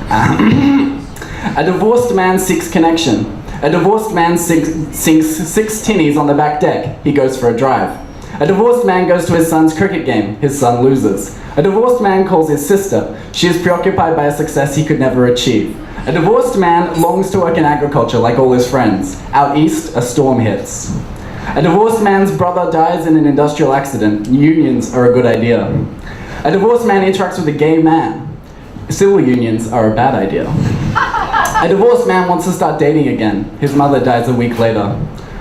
A divorced man seeks connection. A divorced man sinks 6 tinnies on the back deck. He goes for a drive. A divorced man goes to his son's cricket game. His son loses. A divorced man calls his sister. She is preoccupied by a success he could never achieve. A divorced man longs to work in agriculture like all his friends. Out east, a storm hits. A divorced man's brother dies in an industrial accident. Unions are a good idea. A divorced man interacts with a gay man. Civil unions are a bad idea. A divorced man wants to start dating again. His mother dies a week later.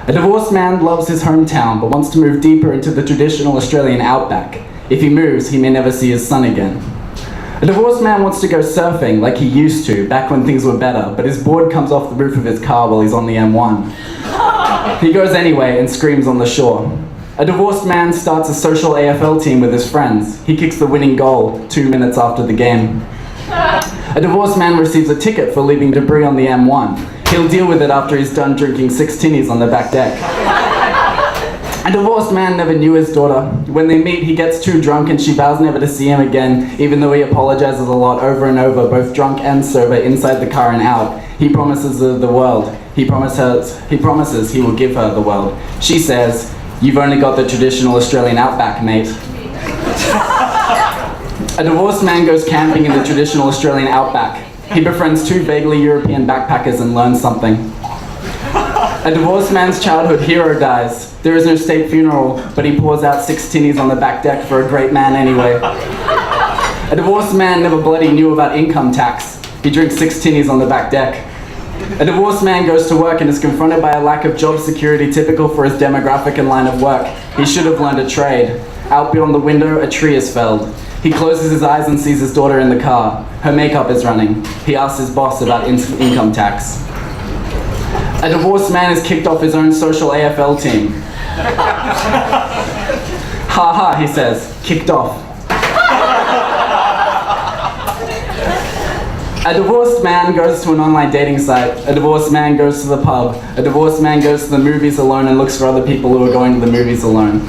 A divorced man loves his hometown but wants to move deeper into the traditional Australian outback. If he moves, he may never see his son again. A divorced man wants to go surfing like he used to, back when things were better, but his board comes off the roof of his car while he's on the M1. He goes anyway and screams on the shore. A divorced man starts a social AFL team with his friends. He kicks the winning goal 2 minutes after the game. A divorced man receives a ticket for leaving debris on the M1. He'll deal with it after he's done drinking 6 tinnies on the back deck. A divorced man never knew his daughter. When they meet, he gets too drunk and she vows never to see him again, even though he apologizes a lot over and over, both drunk and sober, inside the car and out. He promises her the world. He promises he will give her the world. She says, "You've only got the traditional Australian outback, mate." A divorced man goes camping in the traditional Australian outback. He befriends 2 vaguely European backpackers and learns something. A divorced man's childhood hero dies. There is no state funeral, but he pours out 6 tinnies on the back deck for a great man anyway. A divorced man never bloody knew about income tax. He drinks 6 tinnies on the back deck. A divorced man goes to work and is confronted by a lack of job security typical for his demographic and line of work. He should have learned a trade. Out beyond the window, a tree is felled. He closes his eyes and sees his daughter in the car. Her makeup is running. He asks his boss about income tax. A divorced man is kicked off his own social AFL team. Ha ha, he says, kicked off. A divorced man goes to an online dating site. A divorced man goes to the pub. A divorced man goes to the movies alone and looks for other people who are going to the movies alone.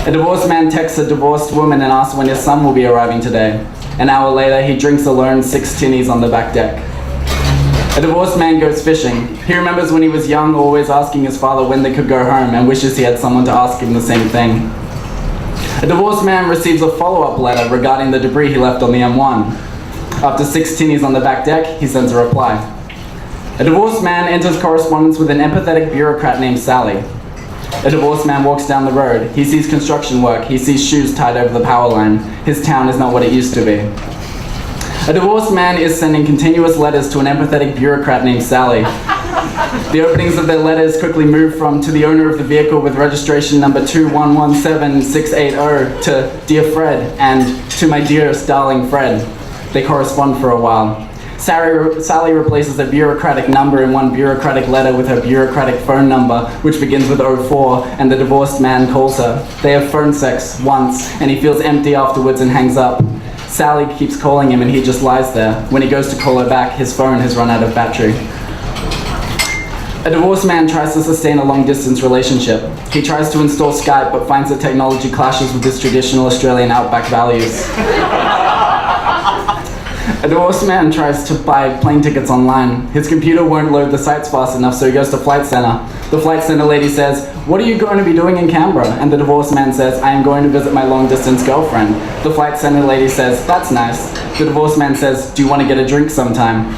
A divorced man texts a divorced woman and asks when his son will be arriving today. An hour later, he drinks alone 6 tinnies on the back deck. A divorced man goes fishing. He remembers when he was young, always asking his father when they could go home, and wishes he had someone to ask him the same thing. A divorced man receives a follow-up letter regarding the debris he left on the M1. After 6 tinnies on the back deck, he sends a reply. A divorced man enters correspondence with an empathetic bureaucrat named Sally. A divorced man walks down the road. He sees construction work. He sees shoes tied over the power line. His town is not what it used to be. A divorced man is sending continuous letters to an empathetic bureaucrat named Sally. The openings of their letters quickly move from to the owner of the vehicle with registration number 2117680 to Dear Fred and to my dearest darling Fred. They correspond for a while. Sally replaces a bureaucratic number in one bureaucratic letter with her bureaucratic phone number, which begins with 04, and the divorced man calls her. They have phone sex once, and he feels empty afterwards and hangs up. Sally keeps calling him and he just lies there. When he goes to call her back, his phone has run out of battery. A divorced man tries to sustain a long-distance relationship. He tries to install Skype but finds that technology clashes with his traditional Australian outback values. A divorced man tries to buy plane tickets online. His computer won't load the sites fast enough, so he goes to Flight Centre. The Flight Centre lady says, "What are you going to be doing in Canberra?" And the divorced man says, "I am going to visit my long-distance girlfriend." The Flight Centre lady says, "That's nice." The divorced man says, "Do you want to get a drink sometime?"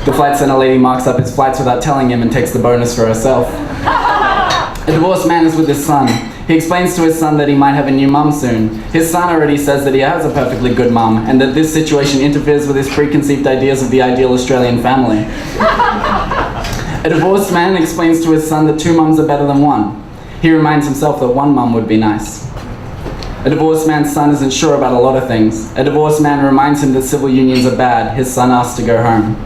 The Flight Centre lady marks up his flights without telling him and takes the bonus for herself. A divorced man is with his son. He explains to his son that he might have a new mum soon. His son already says that he has a perfectly good mum, and that this situation interferes with his preconceived ideas of the ideal Australian family. A divorced man explains to his son that 2 mums are better than 1. He reminds himself that 1 mum would be nice. A divorced man's son isn't sure about a lot of things. A divorced man reminds him that civil unions are bad. His son asks to go home.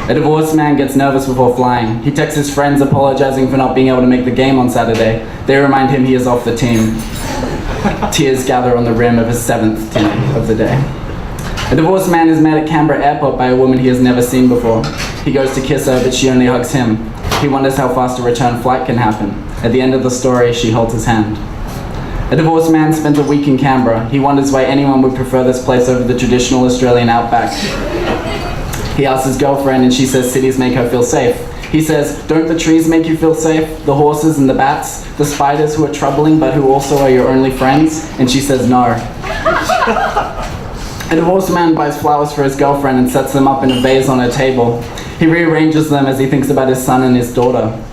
A divorced man gets nervous before flying. He texts his friends apologizing for not being able to make the game on Saturday. They remind him he is off the team. Tears gather on the rim of his 7th tinny of the day. A divorced man is met at Canberra Airport by a woman he has never seen before. He goes to kiss her, but she only hugs him. He wonders how fast a return flight can happen. At the end of the story, she holds his hand. A divorced man spent a week in Canberra. He wonders why anyone would prefer this place over the traditional Australian outback. He asks his girlfriend and she says cities make her feel safe. He says, don't the trees make you feel safe? The horses and the bats? The spiders who are troubling but who also are your only friends? And she says no. A divorced man buys flowers for his girlfriend and sets them up in a vase on her table. He rearranges them as he thinks about his son and his daughter.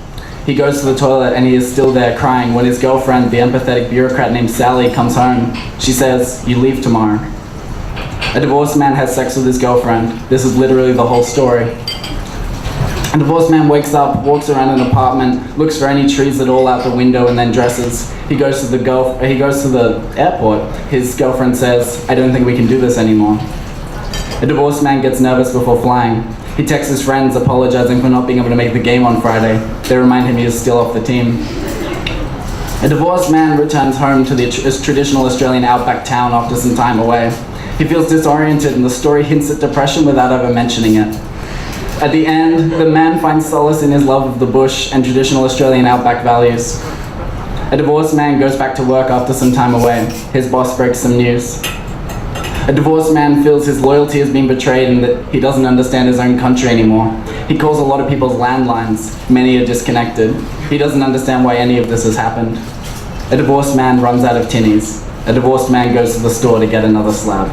He goes to the toilet and he is still there crying when his girlfriend, the empathetic bureaucrat named Sally, comes home. She says, you leave tomorrow. A divorced man has sex with his girlfriend. This is literally the whole story. A divorced man wakes up, walks around an apartment, looks for any trees at all out the window, and then dresses. He goes to the airport. His girlfriend says, I don't think we can do this anymore. A divorced man gets nervous before flying. He texts his friends apologizing for not being able to make the game on Friday. They remind him he is still off the team. A divorced man returns home to the traditional Australian outback town after some time away. He feels disoriented and the story hints at depression without ever mentioning it. At the end, the man finds solace in his love of the bush and traditional Australian outback values. A divorced man goes back to work after some time away. His boss breaks some news. A divorced man feels his loyalty has been betrayed and that he doesn't understand his own country anymore. He calls a lot of people's landlines. Many are disconnected. He doesn't understand why any of this has happened. A divorced man runs out of tinnies. A divorced man goes to the store to get another slab.